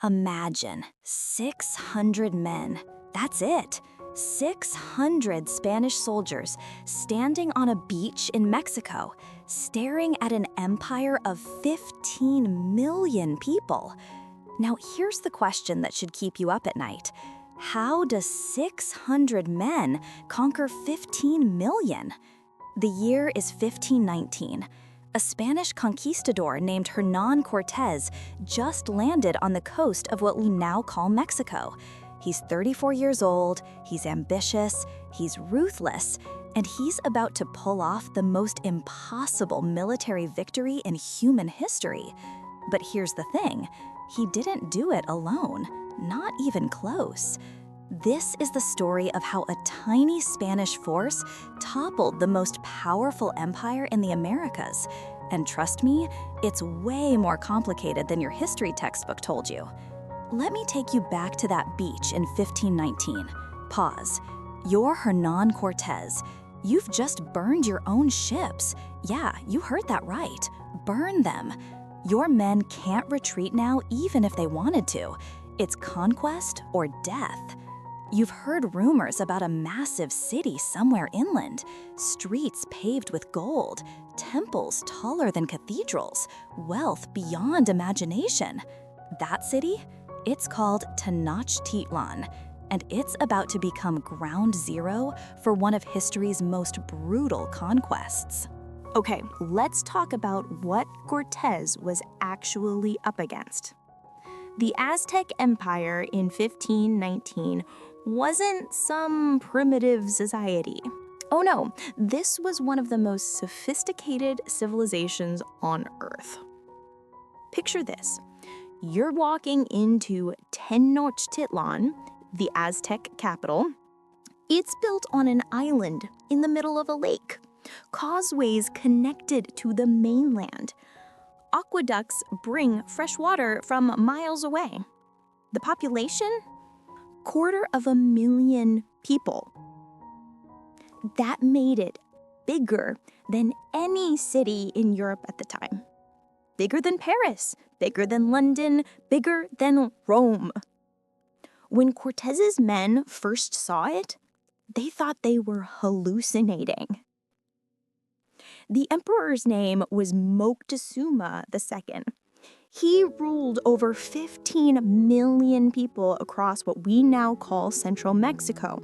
Imagine 600 men. That's it. 600 Spanish soldiers standing on a beach in Mexico, staring at an empire of 15 million people. Now, here's the question that should keep you up at night. How does 600 men conquer 15 million? The year is 1519. A Spanish conquistador named Hernán Cortés just landed on the coast of what we now call Mexico. He's 34 years old, he's ambitious, he's ruthless, and he's about to pull off the most impossible military victory in human history. But here's the thing, he didn't do it alone, not even close. This is the story of how a tiny Spanish force toppled the most powerful empire in the Americas. And trust me, it's way more complicated than your history textbook told you. Let me take you back to that beach in 1519. Pause. You're Hernán Cortés. You've just burned your own ships. Yeah, you heard that right. Burn them. Your men can't retreat now even if they wanted to. It's conquest or death. You've heard rumors about a massive city somewhere inland, streets paved with gold, temples taller than cathedrals, wealth beyond imagination. That city? It's called Tenochtitlan, and it's about to become ground zero for one of history's most brutal conquests. Okay, let's talk about what Cortés was actually up against. The Aztec Empire in 1519 wasn't some primitive society. Oh no, this was one of the most sophisticated civilizations on Earth. Picture this. You're walking into Tenochtitlan, the Aztec capital. It's built on an island in the middle of a lake. Causeways connected to the mainland. Aqueducts bring fresh water from miles away. The population? 250,000 people. That made it bigger than any city in Europe at the time. Bigger than Paris, bigger than London, bigger than Rome. When Cortés's men first saw it, they thought they were hallucinating. The emperor's name was Moctezuma II. He ruled over 15 million people across what we now call central Mexico.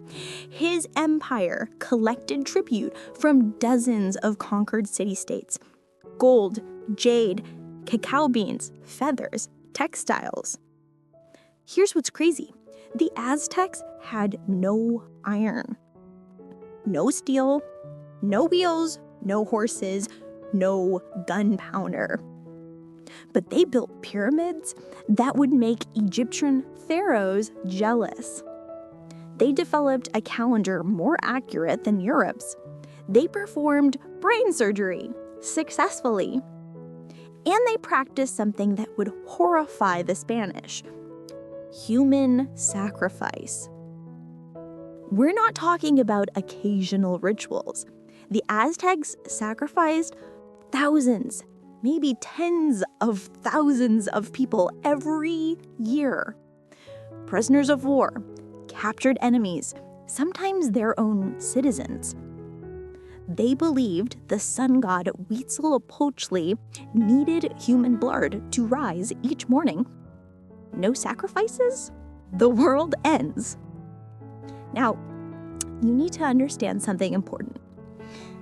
His empire collected tribute from dozens of conquered city-states. Gold, jade, cacao beans, feathers, textiles. Here's what's crazy. The Aztecs had no iron, no steel, no wheels, no horses, no gunpowder. But they built pyramids that would make Egyptian pharaohs jealous. They developed a calendar more accurate than Europe's. They performed brain surgery successfully. And they practiced something that would horrify the Spanish: human sacrifice. We're not talking about occasional rituals. The Aztecs sacrificed thousands, maybe tens of thousands of people every year. Prisoners of war, captured enemies, sometimes their own citizens. They believed the sun god Huitzilopochtli needed human blood to rise each morning. No sacrifices? The world ends. Now, you need to understand something important.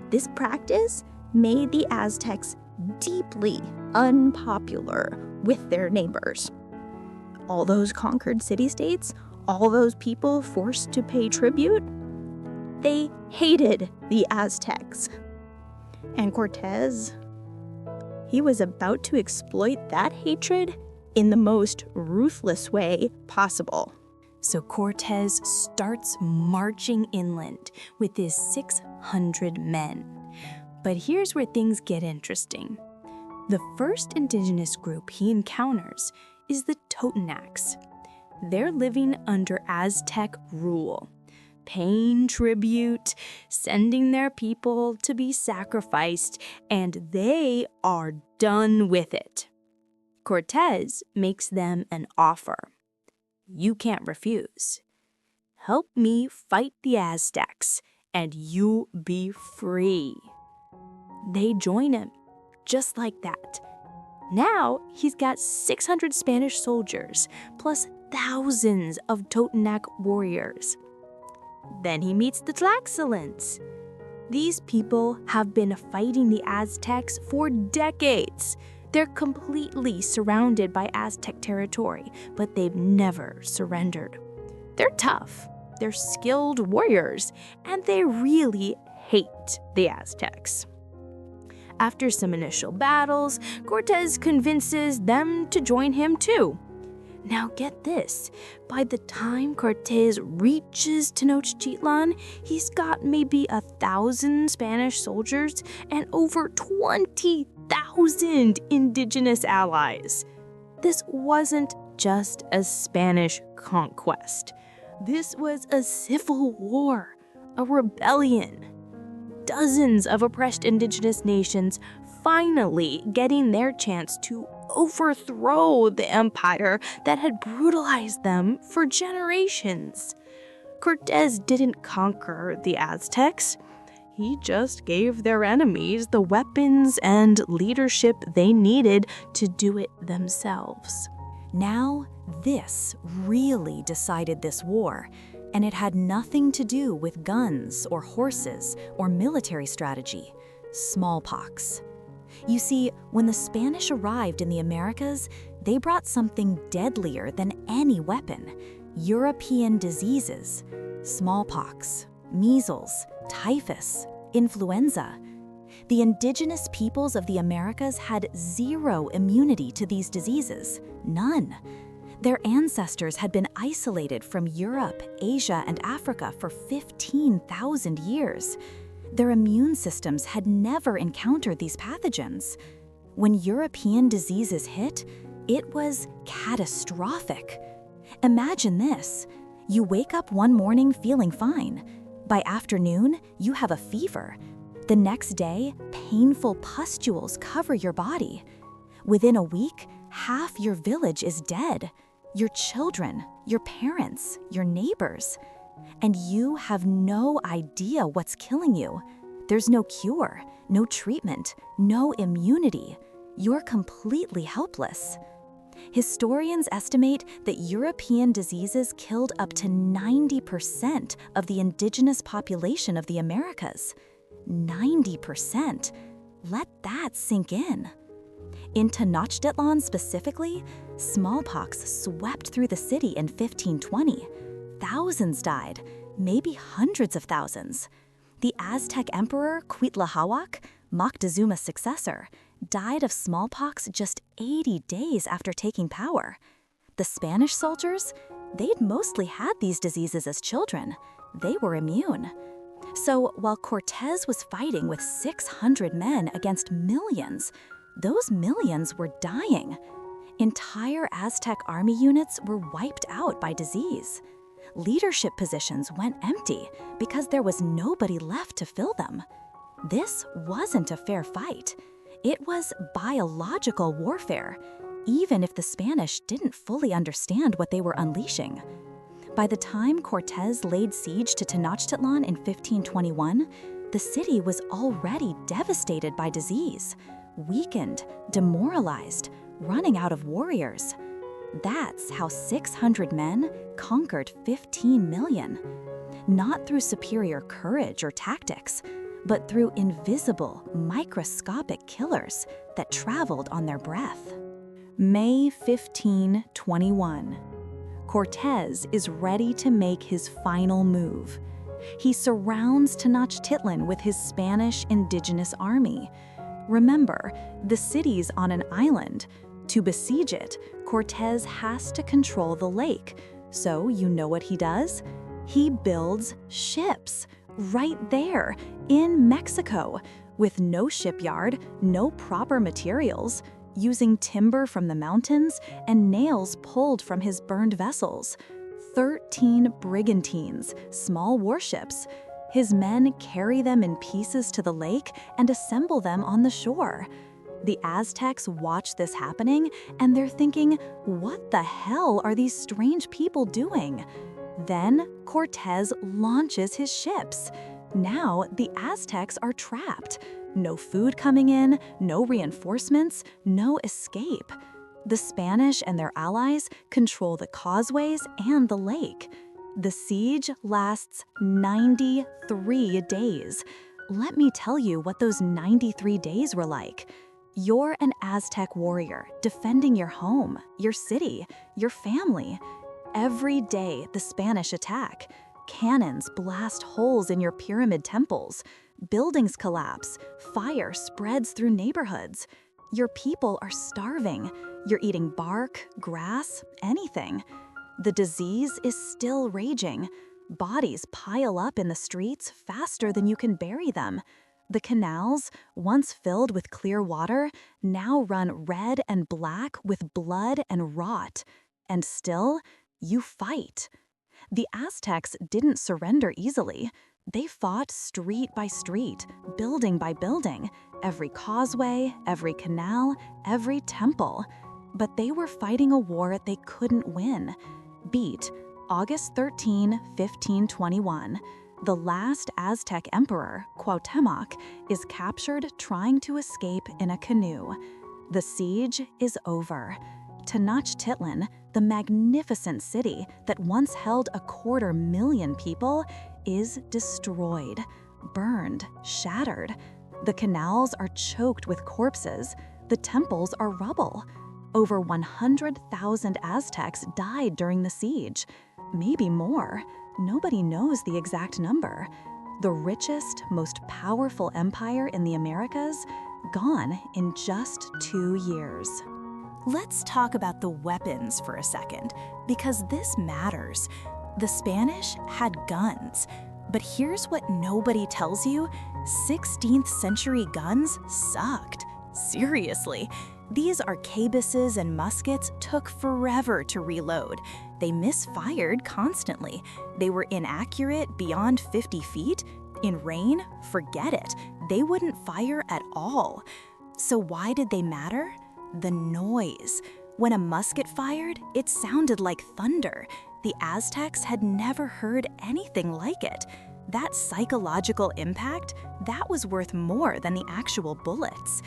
This practice made the Aztecs deeply unpopular with their neighbors. All those conquered city-states, all those people forced to pay tribute, they hated the Aztecs. And Cortés, he was about to exploit that hatred in the most ruthless way possible. So Cortés starts marching inland with his 600 men. But here's where things get interesting. The first indigenous group he encounters is the Totonacs. They're living under Aztec rule, paying tribute, sending their people to be sacrificed, and they are done with it. Cortés makes them an offer. You can't refuse. Help me fight the Aztecs, and you'll be free. They join him, just like that. Now he's got 600 Spanish soldiers, plus thousands of Totonac warriors. Then he meets the Tlaxcalans. These people have been fighting the Aztecs for decades. They're completely surrounded by Aztec territory, but they've never surrendered. They're tough, they're skilled warriors, and they really hate the Aztecs. After some initial battles, Cortés convinces them to join him too. Now get this, by the time Cortés reaches Tenochtitlan, he's got maybe 1,000 Spanish soldiers and over 20,000 indigenous allies. This wasn't just a Spanish conquest. This was a civil war, a rebellion. Dozens of oppressed indigenous nations finally getting their chance to overthrow the empire that had brutalized them for generations. Cortés didn't conquer the Aztecs. He just gave their enemies the weapons and leadership they needed to do it themselves. Now, this really decided this war, and it had nothing to do with guns or horses or military strategy. Smallpox. You see, when the Spanish arrived in the Americas, they brought something deadlier than any weapon: European diseases. Smallpox, measles, typhus, influenza. The indigenous peoples of the Americas had zero immunity to these diseases, none. Their ancestors had been isolated from Europe, Asia, and Africa for 15,000 years. Their immune systems had never encountered these pathogens. When European diseases hit, it was catastrophic. Imagine this. You wake up one morning feeling fine. By afternoon, you have a fever. The next day, painful pustules cover your body. Within a week, half your village is dead. Your children, your parents, your neighbors. And you have no idea what's killing you. There's no cure, no treatment, no immunity. You're completely helpless. Historians estimate that European diseases killed up to 90% of the indigenous population of the Americas. 90%. Let that sink in. In Tenochtitlan specifically, smallpox swept through the city in 1520. Thousands died, maybe hundreds of thousands. The Aztec Emperor Cuitlahuac, Moctezuma's successor, died of smallpox just 80 days after taking power. The Spanish soldiers, they'd mostly had these diseases as children. They were immune. So while Cortés was fighting with 600 men against millions, those millions were dying. Entire Aztec army units were wiped out by disease. Leadership positions went empty because there was nobody left to fill them. This wasn't a fair fight. It was biological warfare, even if the Spanish didn't fully understand what they were unleashing. By the time Cortés laid siege to Tenochtitlan in 1521, the city was already devastated by disease, weakened, demoralized, running out of warriors. That's how 600 men conquered 15 million. Not through superior courage or tactics, but through invisible, microscopic killers that traveled on their breath. May 1521. Cortés is ready to make his final move. He surrounds Tenochtitlan with his Spanish indigenous army. Remember, the city's on an island. To besiege it, Cortés has to control the lake. So you know what he does? He builds ships right there in Mexico with no shipyard, no proper materials, using timber from the mountains and nails pulled from his burned vessels. 13 brigantines, small warships. His men carry them in pieces to the lake and assemble them on the shore. The Aztecs watch this happening, and they're thinking, what the hell are these strange people doing? Then Cortés launches his ships. Now the Aztecs are trapped. No food coming in, no reinforcements, no escape. The Spanish and their allies control the causeways and the lake. The siege lasts 93 days. Let me tell you what those 93 days were like. You're an Aztec warrior defending your home, your city, your family. Every day the Spanish attack. Cannons blast holes in your pyramid temples. Buildings collapse. Fire spreads through neighborhoods. Your people are starving. You're eating bark, grass, anything. The disease is still raging. Bodies pile up in the streets faster than you can bury them. The canals, once filled with clear water, now run red and black with blood and rot. And still, you fight. The Aztecs didn't surrender easily. They fought street by street, building by building, every causeway, every canal, every temple. But they were fighting a war they couldn't win. Beat, August 13, 1521. The last Aztec emperor, Cuauhtémoc, is captured trying to escape in a canoe. The siege is over. Tenochtitlan, the magnificent city that once held 250,000 people, is destroyed, burned, shattered. The canals are choked with corpses. The temples are rubble. Over 100,000 Aztecs died during the siege. Maybe more. Nobody knows the exact number. The richest, most powerful empire in the Americas, gone in just 2 years. Let's talk about the weapons for a second, because this matters. The Spanish had guns, but here's what nobody tells you: 16th century guns sucked. Seriously. These arquebuses and muskets took forever to reload. They misfired constantly. They were inaccurate beyond 50 feet. In rain, forget it. They wouldn't fire at all. So why did they matter? The noise. When a musket fired, it sounded like thunder. The Aztecs had never heard anything like it. That psychological impact, that was worth more than the actual bullets.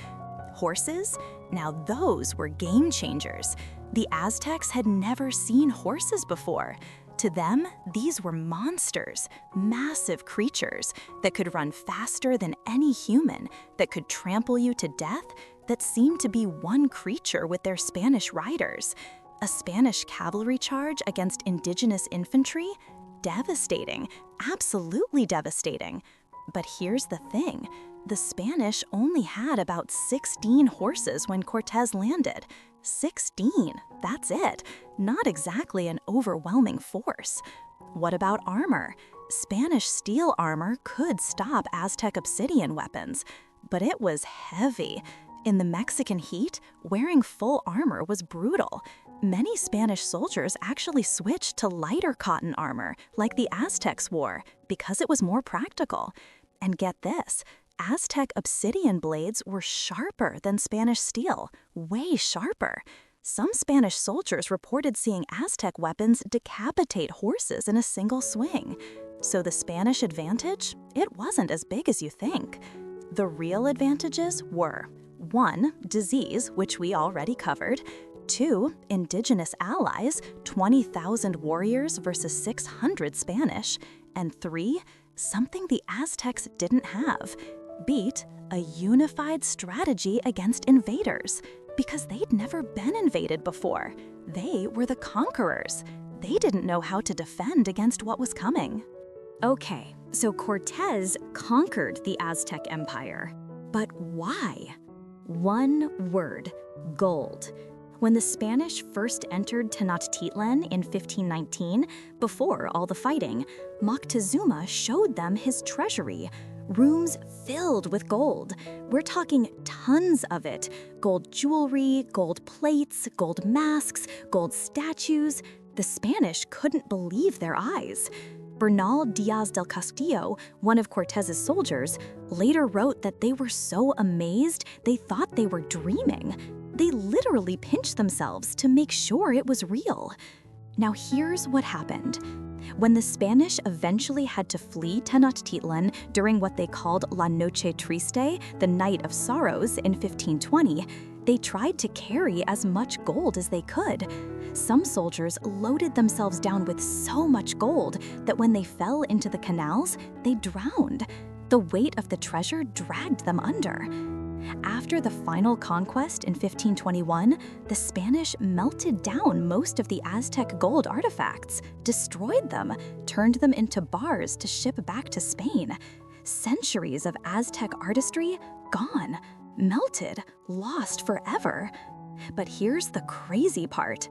Horses? Now those were game changers. The Aztecs had never seen horses before. To them, these were monsters, massive creatures that could run faster than any human, that could trample you to death, that seemed to be one creature with their Spanish riders. A Spanish cavalry charge against indigenous infantry? Devastating, absolutely devastating. But here's the thing. The Spanish only had about 16 horses when Cortés landed. 16, that's it. Not exactly an overwhelming force. What about armor? Spanish steel armor could stop Aztec obsidian weapons, but it was heavy. In the Mexican heat, wearing full armor was brutal. Many Spanish soldiers actually switched to lighter cotton armor, like the Aztecs wore, because it was more practical. And get this, Aztec obsidian blades were sharper than Spanish steel, way sharper. Some Spanish soldiers reported seeing Aztec weapons decapitate horses in a single swing. So the Spanish advantage? It wasn't as big as you think. The real advantages were: 1, disease, which we already covered; 2, indigenous allies, 20,000 warriors versus 600 Spanish; and 3, something the Aztecs didn't have. Beat, a unified strategy against invaders, because they'd never been invaded before. They were the conquerors. They didn't know how to defend against what was coming. Okay, so Cortés conquered the Aztec Empire. But why? One word: gold. When the Spanish first entered Tenochtitlan in 1519, before all the fighting, Moctezuma showed them his treasury. Rooms filled with gold. We're talking tons of it. Gold jewelry, gold plates, gold masks, gold statues. The Spanish couldn't believe their eyes. Bernal Diaz del Castillo, one of Cortez's soldiers, later wrote that they were so amazed they thought they were dreaming. They literally pinched themselves to make sure it was real. Now here's what happened. When the Spanish eventually had to flee Tenochtitlan during what they called La Noche Triste, the Night of Sorrows, in 1520, they tried to carry as much gold as they could. Some soldiers loaded themselves down with so much gold that when they fell into the canals, they drowned. The weight of the treasure dragged them under. After the final conquest in 1521, the Spanish melted down most of the Aztec gold artifacts, destroyed them, turned them into bars to ship back to Spain. Centuries of Aztec artistry gone, melted, lost forever. But here's the crazy part.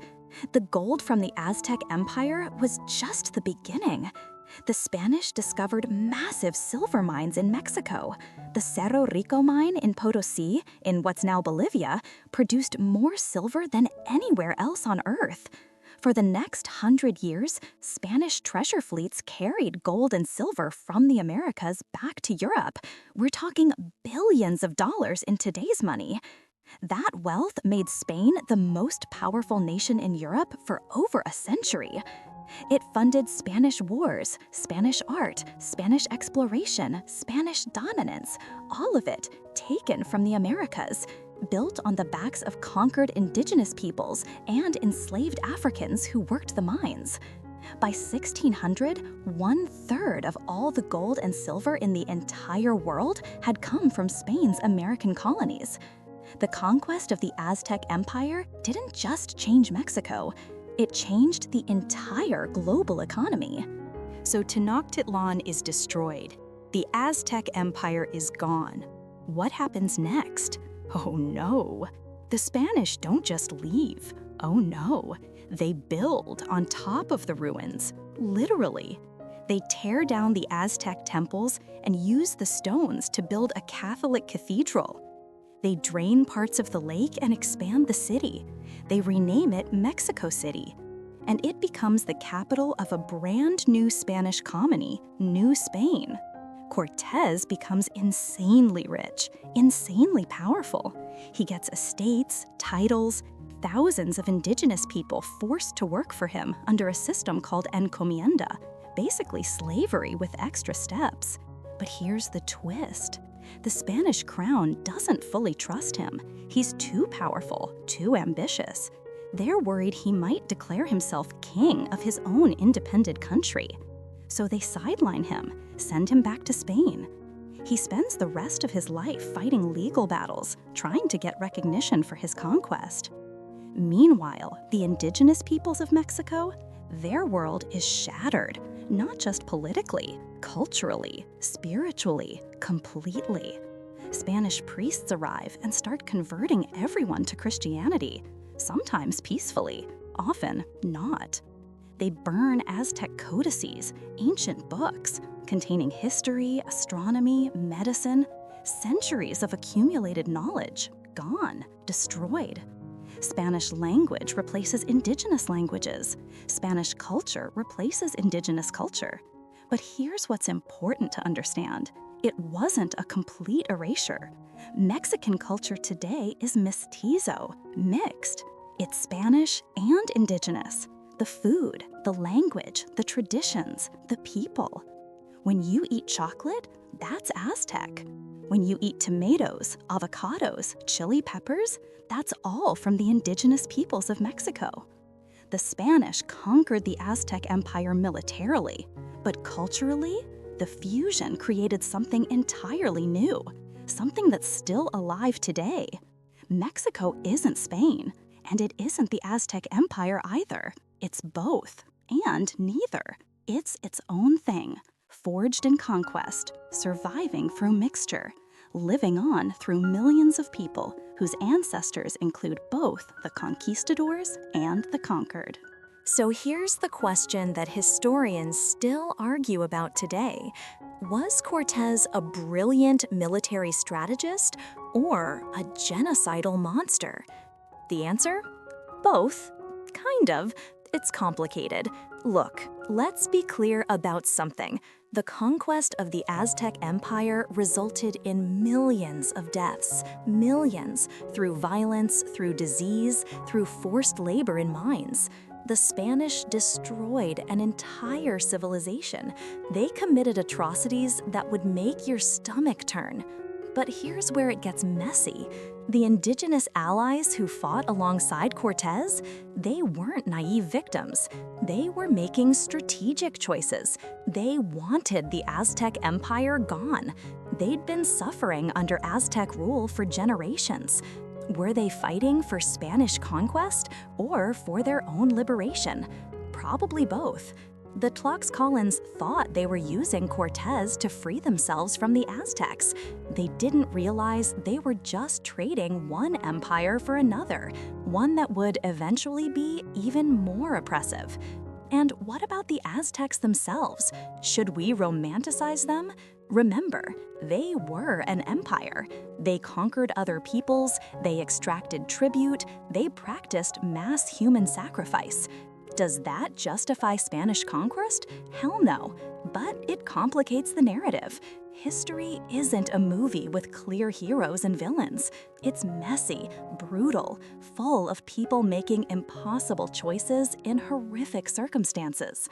The gold from the Aztec Empire was just the beginning. The Spanish discovered massive silver mines in Mexico. The Cerro Rico mine in Potosí, in what's now Bolivia, produced more silver than anywhere else on Earth. For the next 100 years, Spanish treasure fleets carried gold and silver from the Americas back to Europe. We're talking billions of dollars in today's money. That wealth made Spain the most powerful nation in Europe for over a century. It funded Spanish wars, Spanish art, Spanish exploration, Spanish dominance, all of it taken from the Americas, built on the backs of conquered indigenous peoples and enslaved Africans who worked the mines. By 1600, 1/3 of all the gold and silver in the entire world had come from Spain's American colonies. The conquest of the Aztec Empire didn't just change Mexico, it changed the entire global economy. So Tenochtitlan is destroyed. The Aztec Empire is gone. What happens next? Oh no. The Spanish don't just leave. Oh no. They build on top of the ruins, literally. They tear down the Aztec temples and use the stones to build a Catholic cathedral. They drain parts of the lake and expand the city. They rename it Mexico City. And it becomes the capital of a brand new Spanish colony, New Spain. Cortés becomes insanely rich, insanely powerful. He gets estates, titles, thousands of indigenous people forced to work for him under a system called encomienda, basically slavery with extra steps. But here's the twist. The Spanish crown doesn't fully trust him. He's too powerful, too ambitious. They're worried he might declare himself king of his own independent country. So they sideline him, send him back to Spain. He spends the rest of his life fighting legal battles, trying to get recognition for his conquest. Meanwhile, the indigenous peoples of Mexico, their world is shattered, not just politically, culturally, spiritually, completely. Spanish priests arrive and start converting everyone to Christianity, sometimes peacefully, often not. They burn Aztec codices, ancient books containing history, astronomy, medicine, centuries of accumulated knowledge, gone, destroyed. Spanish language replaces indigenous languages. Spanish culture replaces indigenous culture. But here's what's important to understand. It wasn't a complete erasure. Mexican culture today is mestizo, mixed. It's Spanish and indigenous. The food, the language, the traditions, the people. When you eat chocolate, that's Aztec. When you eat tomatoes, avocados, chili peppers, that's all from the indigenous peoples of Mexico. The Spanish conquered the Aztec Empire militarily, but culturally, the fusion created something entirely new, something that's still alive today. Mexico isn't Spain, and it isn't the Aztec Empire either. It's both, and neither. It's its own thing, forged in conquest, surviving through mixture, living on through millions of people whose ancestors include both the conquistadors and the conquered. So here's the question that historians still argue about today. Was Cortés a brilliant military strategist or a genocidal monster? The answer? Both. Kind of. It's complicated. Look, Let's be clear about something. The conquest of the Aztec Empire resulted in millions of deaths, millions, through violence, through disease, through forced labor in mines. The Spanish destroyed an entire civilization. They committed atrocities that would make your stomach turn. But here's where it gets messy. The indigenous allies who fought alongside Cortés, they weren't naive victims. They were making strategic choices. They wanted the Aztec Empire gone. They'd been suffering under Aztec rule for generations. Were they fighting for Spanish conquest or for their own liberation? Probably both. The Tlaxcalans thought they were using Cortés to free themselves from the Aztecs. They didn't realize they were just trading one empire for another, one that would eventually be even more oppressive. And what about the Aztecs themselves? Should we romanticize them? Remember, they were an empire. They conquered other peoples, they extracted tribute, they practiced mass human sacrifice. Does that justify Spanish conquest? Hell no, but it complicates the narrative. History isn't a movie with clear heroes and villains. It's messy, brutal, full of people making impossible choices in horrific circumstances.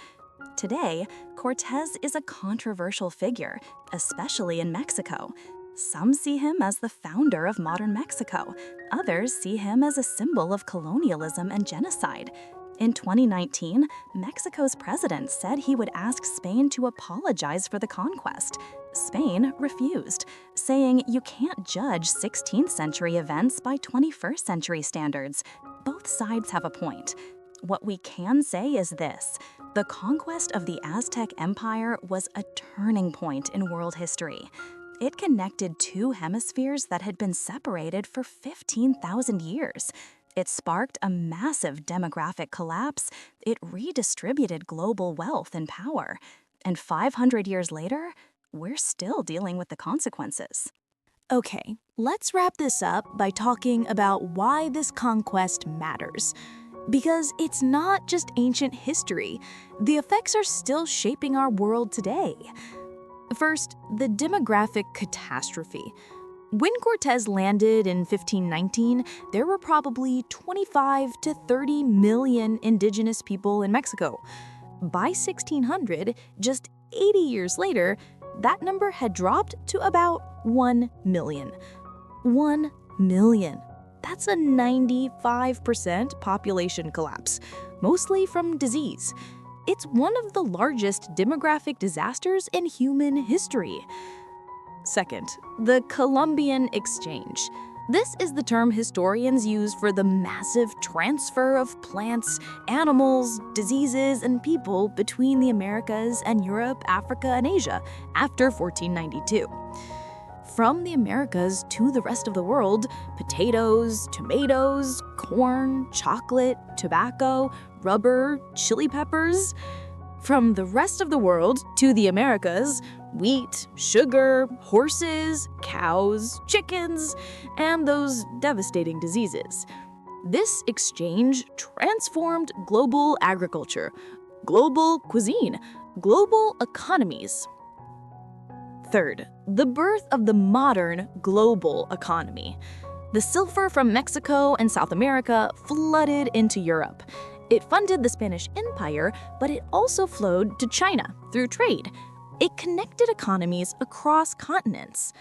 Today, Cortés is a controversial figure, especially in Mexico. Some see him as the founder of modern Mexico. Others see him as a symbol of colonialism and genocide. In 2019, Mexico's president said he would ask Spain to apologize for the conquest. Spain refused, saying you can't judge 16th century events by 21st century standards. Both sides have a point. What we can say is this: the conquest of the Aztec Empire was a turning point in world history. It connected two hemispheres that had been separated for 15,000 years. It sparked a massive demographic collapse. It redistributed global wealth and power. And 500 years later, we're still dealing with the consequences. Okay, let's wrap this up by talking about why this conquest matters. Because it's not just ancient history. The effects are still shaping our world today. First, the demographic catastrophe. When Cortés landed in 1519, there were probably 25 to 30 million indigenous people in Mexico. By 1600, just 80 years later, that number had dropped to about 1 million. 1 million. That's a 95% population collapse, mostly from disease. It's one of the largest demographic disasters in human history. Second, the Columbian Exchange. This is the term historians use for the massive transfer of plants, animals, diseases, and people between the Americas and Europe, Africa, and Asia after 1492. From the Americas to the rest of the world, potatoes, tomatoes, corn, chocolate, tobacco, rubber, chili peppers. From the rest of the world to the Americas, wheat, sugar, horses, cows, chickens, and those devastating diseases. This exchange transformed global agriculture, global cuisine, global economies. Third, the birth of the modern global economy. The silver from Mexico and South America flooded into Europe. It funded the Spanish Empire, but it also flowed to China through trade. It connected economies across continents.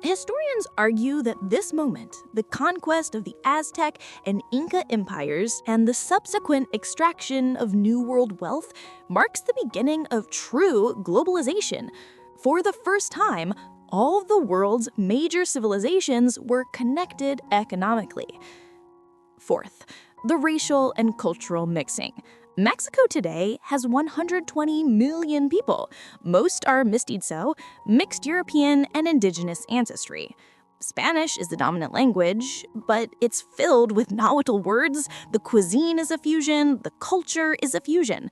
Historians argue that this moment, the conquest of the Aztec and Inca empires and the subsequent extraction of New World wealth, marks the beginning of true globalization. For the first time, all of the world's major civilizations were connected economically. Fourth, the racial and cultural mixing. Mexico today has 120 million people. Most are mestizo, mixed European and indigenous ancestry. Spanish is the dominant language, but it's filled with Nahuatl words. The cuisine is a fusion, the culture is a fusion.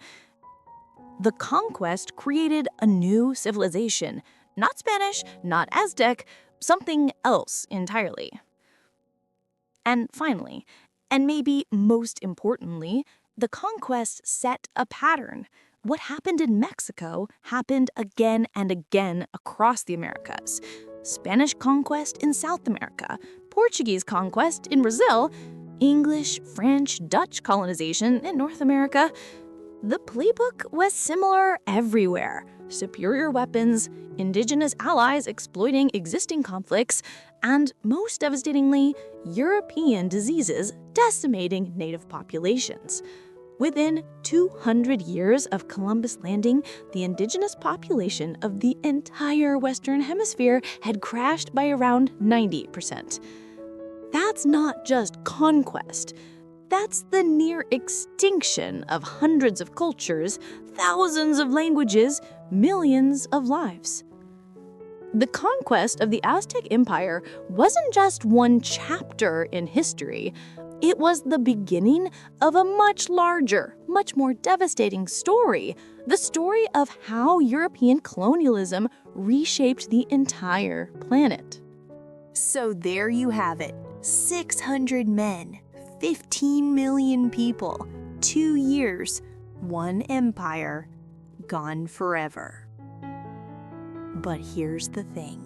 The conquest created a new civilization. Not Spanish, not Aztec, something else entirely. And finally, and maybe most importantly, the conquest set a pattern. what happened in Mexico happened again and again across the Americas. Spanish conquest in South America, Portuguese conquest in Brazil, English, French, Dutch colonization in North America. The playbook was similar everywhere. Superior weapons, indigenous allies exploiting existing conflicts, and most devastatingly, European diseases decimating native populations. Within 200 years of Columbus landing, the indigenous population of the entire Western Hemisphere had crashed by around 90%. That's not just conquest. That's the near extinction of hundreds of cultures, thousands of languages, millions of lives. The conquest of the Aztec Empire wasn't just one chapter in history. It was the beginning of a much larger, much more devastating story. The story of how European colonialism reshaped the entire planet. So there you have it. 600 men, 15 million people, 2 years, one empire, gone forever. But here's the thing.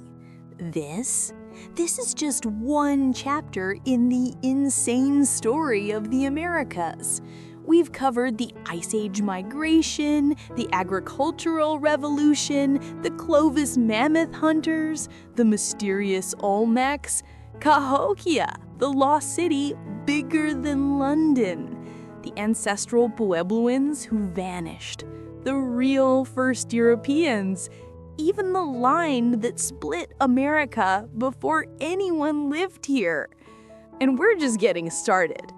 This is just one chapter in the insane story of the Americas. We've covered the Ice Age migration, the agricultural revolution, the Clovis mammoth hunters, the mysterious Olmecs, Cahokia, the lost city bigger than London, the ancestral Puebloans who vanished, the real first Europeans, even the line that split America before anyone lived here. And we're just getting started.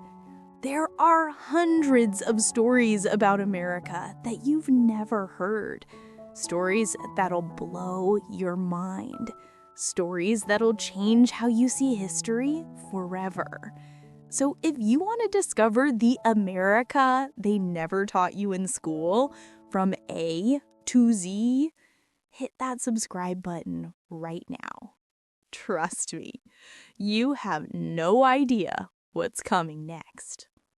There are hundreds of stories about America that you've never heard. Stories that'll blow your mind. Stories that'll change how you see history forever. So if you want to discover the America they never taught you in school, from A to Z, hit that subscribe button right now. Trust me, you have no idea what's coming next.